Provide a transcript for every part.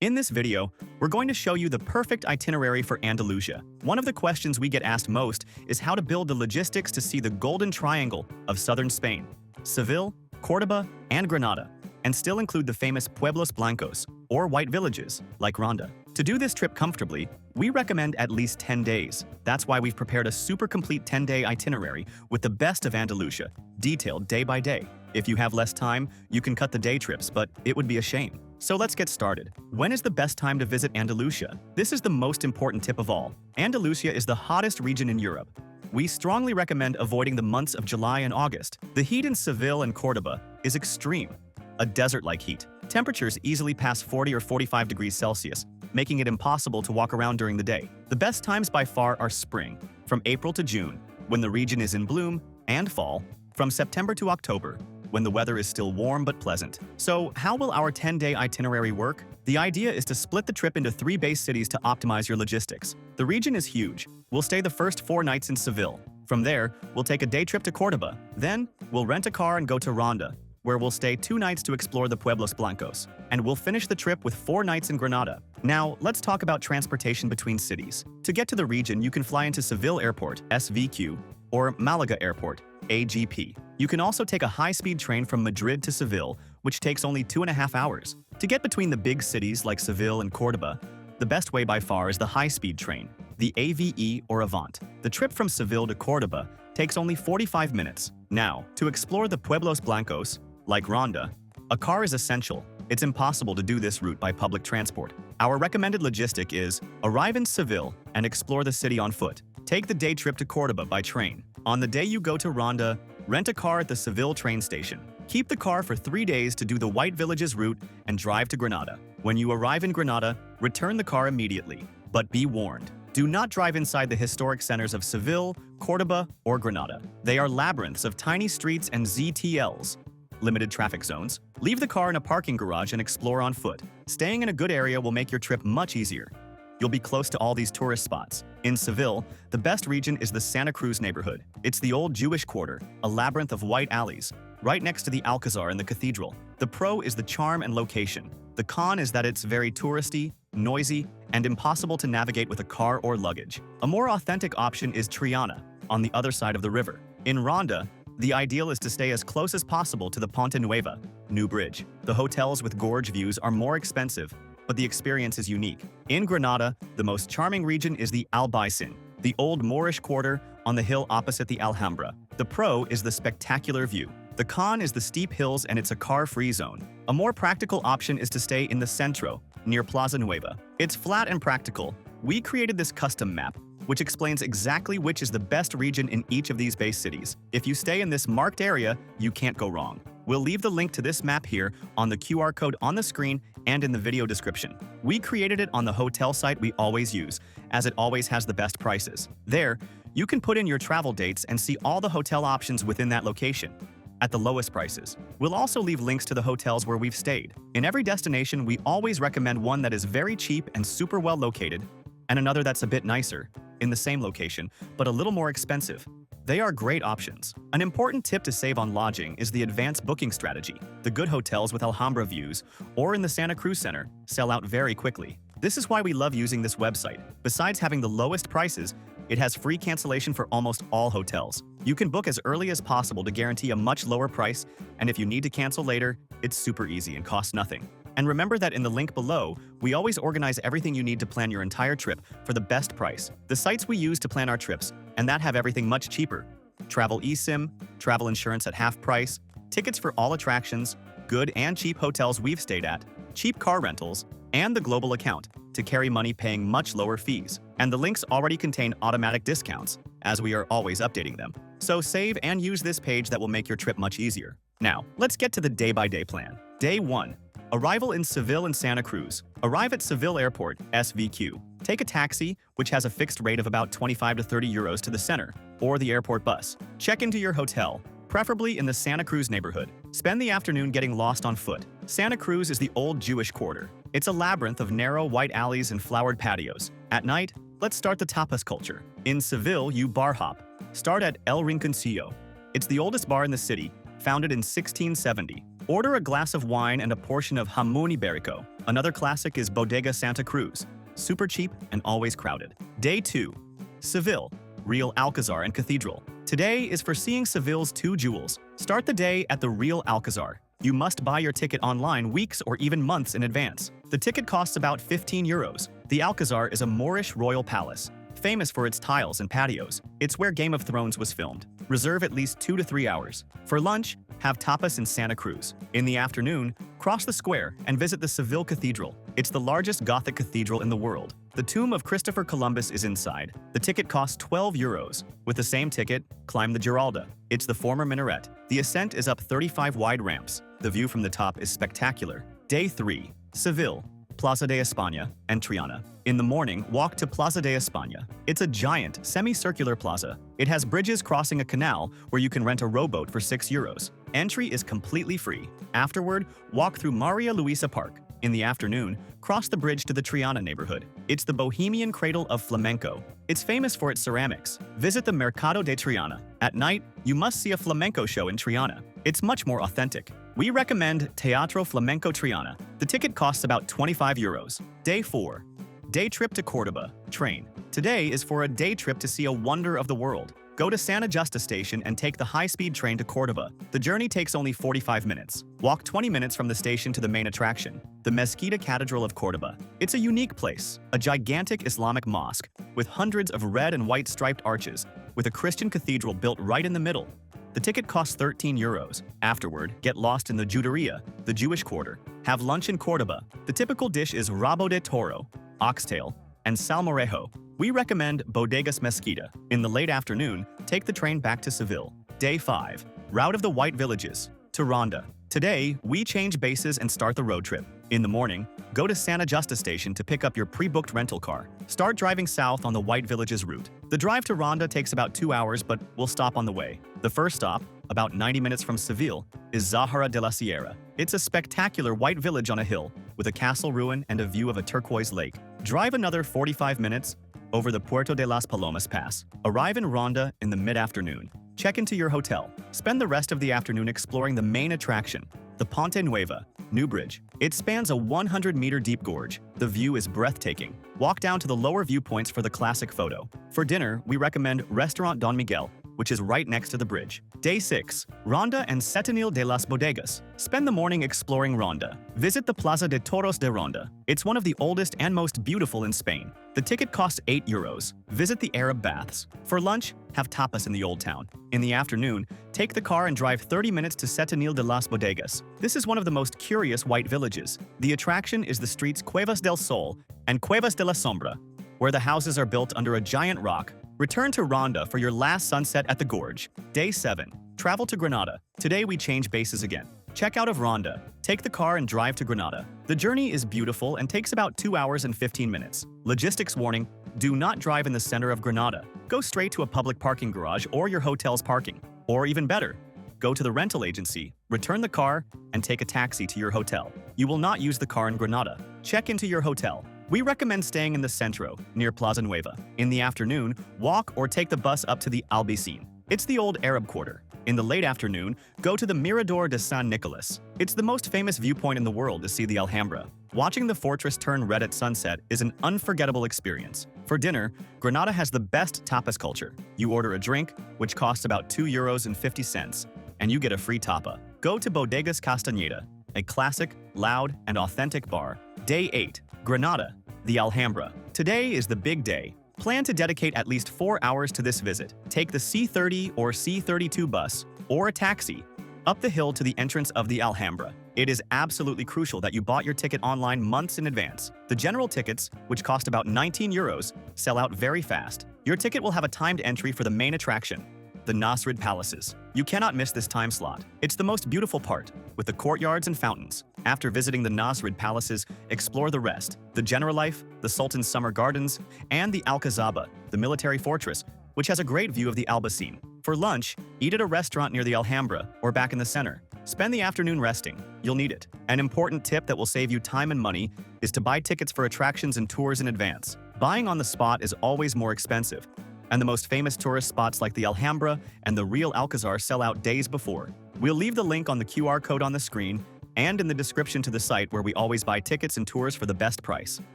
In this video, we're going to show you the perfect itinerary for Andalusia. One of the questions we get asked most is how to build the logistics to see the golden triangle of southern Spain, Seville, Cordoba, and Granada, and still include the famous Pueblos Blancos, or white villages, like Ronda. To do this trip comfortably, we recommend at least 10 days. That's why we've prepared a super complete 10-day itinerary with the best of Andalusia, detailed day by day. If you have less time, you can cut the day trips, but it would be a shame. So let's get started. When is the best time to visit Andalusia? This is the most important tip of all. Andalusia is the hottest region in Europe. We strongly recommend avoiding the months of July and August. The heat in Seville and Cordoba is extreme, a desert-like heat. Temperatures easily pass 40 or 45 degrees Celsius, making it impossible to walk around during the day. The best times by far are spring, from April to June, when the region is in bloom, and fall, from September to October, when the weather is still warm but pleasant. So, how will our 10-day itinerary work? The idea is to split the trip into 3 base cities to optimize your logistics. The region is huge. We'll stay the first 4 nights in Seville. From there, we'll take a day trip to Cordoba. Then, we'll rent a car and go to Ronda, where we'll stay 2 nights to explore the Pueblos Blancos. And we'll finish the trip with 4 nights in Granada. Now, let's talk about transportation between cities. To get to the region, you can fly into Seville Airport, SVQ, or Malaga Airport, AGP. You can also take a high-speed train from Madrid to Seville, which takes only 2.5 hours. To get between the big cities like Seville and Cordoba, the best way by far is the high-speed train, the AVE or Avant. The trip from Seville to Cordoba takes only 45 minutes. Now, to explore the Pueblos Blancos, like Ronda, a car is essential. It's impossible to do this route by public transport. Our recommended logistic is arrive in Seville and explore the city on foot. Take the day trip to Cordoba by train. On the day you go to Ronda, rent a car at the Seville train station. Keep the car for 3 days to do the White Villages route and drive to Granada. When you arrive in Granada, return the car immediately. But be warned, do not drive inside the historic centers of Seville, Cordoba, or Granada. They are labyrinths of tiny streets and ZTLs, limited traffic zones. Leave the car in a parking garage and explore on foot. Staying in a good area will make your trip much easier. You'll be close to all these tourist spots. In Seville, the best region is the Santa Cruz neighborhood. It's the old Jewish quarter, a labyrinth of white alleys, right next to the Alcazar and the cathedral. The pro is the charm and location. The con is that it's very touristy, noisy, and impossible to navigate with a car or luggage. A more authentic option is Triana, on the other side of the river. In Ronda, the ideal is to stay as close as possible to the Ponte Nueva, New Bridge. The hotels with gorge views are more expensive, but the experience is unique. In Granada, the most charming region is the Albaycin, the old Moorish quarter on the hill opposite the Alhambra. The pro is the spectacular view. The con is the steep hills and it's a car-free zone. A more practical option is to stay in the Centro, near Plaza Nueva. It's flat and practical. We created this custom map, which explains exactly which is the best region in each of these base cities. If you stay in this marked area, you can't go wrong. We'll leave the link to this map here on the QR code on the screen and in the video description. We created it on the hotel site we always use, as it always has the best prices. There, you can put in your travel dates and see all the hotel options within that location, at the lowest prices. We'll also leave links to the hotels where we've stayed. In every destination, we always recommend one that is very cheap and super well located, and another that's a bit nicer, in the same location, but a little more expensive. They are great options. An important tip to save on lodging is the advanced booking strategy. The good hotels with Alhambra views, or in the Santa Cruz Center, sell out very quickly. This is why we love using this website. Besides having the lowest prices, it has free cancellation for almost all hotels. You can book as early as possible to guarantee a much lower price, and if you need to cancel later, it's super easy and costs nothing. And remember that in the link below, we always organize everything you need to plan your entire trip for the best price. The sites we use to plan our trips, and that have everything much cheaper. Travel eSIM, travel insurance at half price, tickets for all attractions, good and cheap hotels we've stayed at, cheap car rentals, and the global account to carry money paying much lower fees. And the links already contain automatic discounts, as we are always updating them. So save and use this page that will make your trip much easier. Now, let's get to the day-by-day plan. Day 1. Arrival in Seville and Santa Cruz. Arrive at Seville Airport, SVQ. Take a taxi, which has a fixed rate of about 25 to 30 euros to the center, or the airport bus. Check into your hotel, preferably in the Santa Cruz neighborhood. Spend the afternoon getting lost on foot. Santa Cruz is the old Jewish quarter. It's a labyrinth of narrow white alleys and flowered patios. At night, let's start the tapas culture. In Seville, you bar hop. Start at El Rinconcillo. It's the oldest bar in the city, founded in 1670. Order a glass of wine and a portion of jamón ibérico. Another classic is Bodega Santa Cruz. Super cheap and always crowded. Day 2. Seville, Real Alcazar and Cathedral. Today is for seeing Seville's two jewels. Start the day at the Real Alcazar. You must buy your ticket online weeks or even months in advance. The ticket costs about 15 euros. The Alcazar is a Moorish royal palace, famous for its tiles and patios. It's where Game of Thrones was filmed. Reserve at least 2 to 3 hours. For lunch, have tapas in Santa Cruz. In the afternoon, cross the square and visit the Seville Cathedral. It's the largest Gothic cathedral in the world. The tomb of Christopher Columbus is inside. The ticket costs 12 euros. With the same ticket, climb the Giralda. It's the former minaret. The ascent is up 35 wide ramps. The view from the top is spectacular. Day 3. Seville, Plaza de España, and Triana. In the morning, walk to Plaza de España. It's a giant, semicircular plaza. It has bridges crossing a canal where you can rent a rowboat for 6 euros. Entry is completely free. Afterward, walk through Maria Luisa Park. In the afternoon, cross the bridge to the Triana neighborhood. It's the bohemian cradle of flamenco. It's famous for its ceramics. Visit the Mercado de Triana. At night, you must see a flamenco show in Triana. It's much more authentic. We recommend Teatro Flamenco Triana. The ticket costs about 25 euros. Day 4. Day trip to Cordoba. Train. Today is for a day trip to see a wonder of the world. Go to Santa Justa station and take the high-speed train to Cordoba. The journey takes only 45 minutes. Walk 20 minutes from the station to the main attraction, the Mezquita Cathedral of Cordoba. It's a unique place, a gigantic Islamic mosque with hundreds of red and white striped arches, with a Christian cathedral built right in the middle. The ticket costs 13 euros. Afterward, get lost in the Juderia, the Jewish quarter. Have lunch in Cordoba. The typical dish is rabo de toro, oxtail, and salmorejo. We recommend Bodegas Mezquita. In the late afternoon, take the train back to Seville. Day 5. Route of the White Villages to Ronda. Today, we change bases and start the road trip. In the morning, go to Santa Justa station to pick up your pre-booked rental car. Start driving south on the White Villages route. The drive to Ronda takes about 2 hours, but we'll stop on the way. The first stop, about 90 minutes from Seville, is Zahara de la Sierra. It's a spectacular white village on a hill, with a castle ruin and a view of a turquoise lake. Drive another 45 minutes over the Puerto de las Palomas Pass. Arrive in Ronda in the mid-afternoon. Check into your hotel. Spend the rest of the afternoon exploring the main attraction, the Ponte Nueva, New Bridge. It spans a 100-meter deep gorge. The view is breathtaking. Walk down to the lower viewpoints for the classic photo. For dinner, we recommend Restaurant Don Miguel, which is right next to the bridge. Day 6. Ronda and Setenil de las Bodegas. Spend the morning exploring Ronda. Visit the Plaza de Toros de Ronda. It's one of the oldest and most beautiful in Spain. The ticket costs 8 euros. Visit the Arab baths. For lunch, have tapas in the Old Town. In the afternoon, take the car and drive 30 minutes to Setenil de las Bodegas. This is one of the most curious white villages. The attraction is the streets Cuevas del Sol and Cuevas de la Sombra, where the houses are built under a giant rock. Return to Ronda for your last sunset at the gorge. Day 7. Travel to Granada. Today we change bases again. Check out of Ronda. Take the car and drive to Granada. The journey is beautiful and takes about 2 hours and 15 minutes. Logistics warning: do not drive in the center of Granada. Go straight to a public parking garage or your hotel's parking. Or even better, go to the rental agency, return the car, and take a taxi to your hotel. You will not use the car in Granada. Check into your hotel. We recommend staying in the Centro, near Plaza Nueva. In the afternoon, walk or take the bus up to the Albayzín. It's the old Arab quarter. In the late afternoon, go to the Mirador de San Nicolas. It's the most famous viewpoint in the world to see the Alhambra. Watching the fortress turn red at sunset is an unforgettable experience. For dinner, Granada has the best tapas culture. You order a drink, which costs about 2 euros and 50 cents, and you get a free tapa. Go to Bodegas Castañeda, a classic, loud, and authentic bar. Day 8. Granada, the Alhambra. Today is the big day. Plan to dedicate at least 4 hours to this visit. Take the C30 or C32 bus, or a taxi, up the hill to the entrance of the Alhambra. It is absolutely crucial that you bought your ticket online months in advance. The general tickets, which cost about 19 euros, sell out very fast. Your ticket will have a timed entry for the main attraction, the Nasrid Palaces. You cannot miss this time slot. It's the most beautiful part, with the courtyards and fountains. After visiting the Nasrid Palaces, explore the rest: the Generalife, the Sultan's Summer Gardens, and the Alcazaba, the military fortress, which has a great view of the Albayzín. For lunch, eat at a restaurant near the Alhambra or back in the center. Spend the afternoon resting. You'll need it. An important tip that will save you time and money is to buy tickets for attractions and tours in advance. Buying on the spot is always more expensive, and the most famous tourist spots like the Alhambra and the Real Alcazar sell out days before. We'll leave the link on the QR code on the screen and in the description to the site where we always buy tickets and tours for the best price.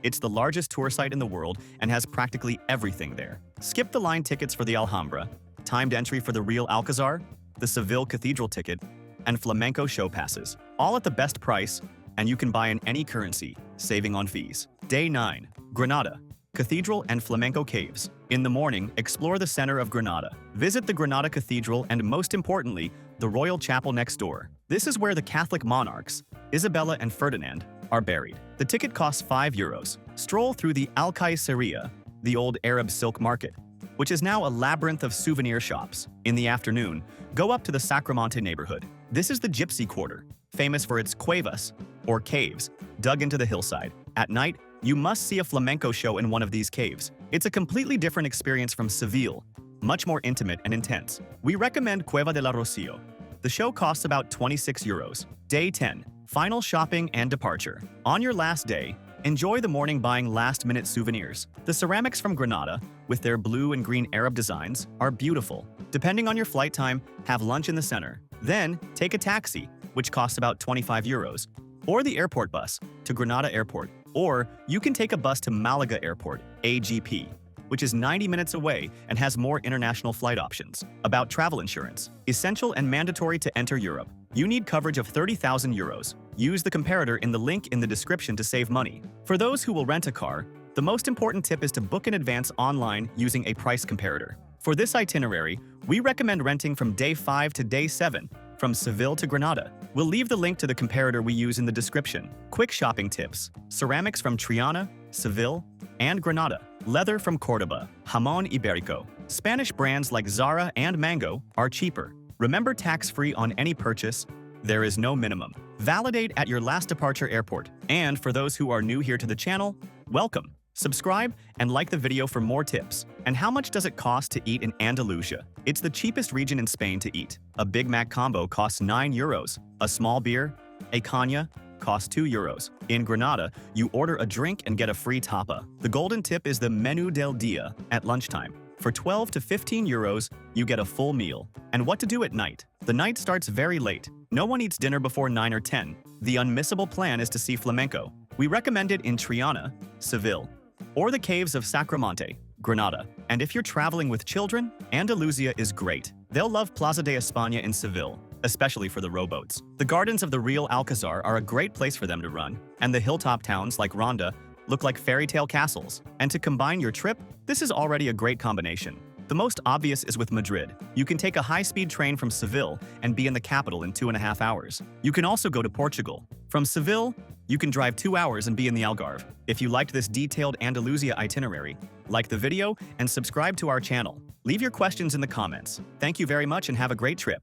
It's the largest tour site in the world and has practically everything there. Skip the line tickets for the Alhambra, timed entry for the Real Alcazar, the Seville Cathedral ticket, and flamenco show passes, all at the best price, and you can buy in any currency, saving on fees. Day 9. Granada, Cathedral and Flamenco Caves. In the morning, explore the center of Granada. Visit the Granada Cathedral and, most importantly, the Royal Chapel next door. This is where the Catholic monarchs, Isabella and Ferdinand, are buried. The ticket costs €5. Stroll through the Alcaiceria, the old Arab silk market, which is now a labyrinth of souvenir shops. In the afternoon, go up to the Sacromonte neighborhood. This is the Gypsy Quarter, famous for its cuevas, or caves, dug into the hillside. At night, you must see a flamenco show in one of these caves. It's a completely different experience from Seville, much more intimate and intense. We recommend Cueva de la Rocío. The show costs about €26. Day 10. Final shopping and departure. On your last day, enjoy the morning buying last-minute souvenirs. The ceramics from Granada, with their blue and green Arab designs, are beautiful. Depending on your flight time, have lunch in the center. Then, take a taxi, which costs about €25, or the airport bus to Granada Airport. Or you can take a bus to Malaga Airport, AGP, which is 90 minutes away and has more international flight options. About travel insurance. Essential and mandatory to enter Europe. You need coverage of €30,000. Use the comparator in the link in the description to save money. For those who will rent a car, the most important tip is to book in advance online using a price comparator. For this itinerary, we recommend renting from day 5 to day 7, from Seville to Granada. We'll leave the link to the comparator we use in the description. Quick shopping tips. Ceramics from Triana, Seville, and Granada. Leather from Cordoba. Jamón Ibérico. Spanish brands like Zara and Mango are cheaper. Remember, tax-free on any purchase. There is no minimum. Validate at your last departure airport. And for those who are new here to the channel, welcome. Subscribe and like the video for more tips. And how much does it cost to eat in Andalusia? It's the cheapest region in Spain to eat. A Big Mac combo costs €9. A small beer, a caña, costs €2. In Granada, you order a drink and get a free tapa. The golden tip is the menú del día at lunchtime. For €12 to €15, you get a full meal. And what to do at night? The night starts very late. No one eats dinner before 9 or 10. The unmissable plan is to see flamenco. We recommend it in Triana, Seville, or the caves of Sacromonte, Granada. And if you're traveling with children, Andalusia is great. They'll love Plaza de España in Seville, especially for the rowboats. The gardens of the Real Alcazar are a great place for them to run, and the hilltop towns like Ronda look like fairy tale castles. And to combine your trip, this is already a great combination. The most obvious is with Madrid. You can take a high-speed train from Seville and be in the capital in 2.5 hours. You can also go to Portugal. From Seville, you can drive 2 hours and be in the Algarve. If you liked this detailed Andalusia itinerary, like the video and subscribe to our channel. Leave your questions in the comments. Thank you very much and have a great trip.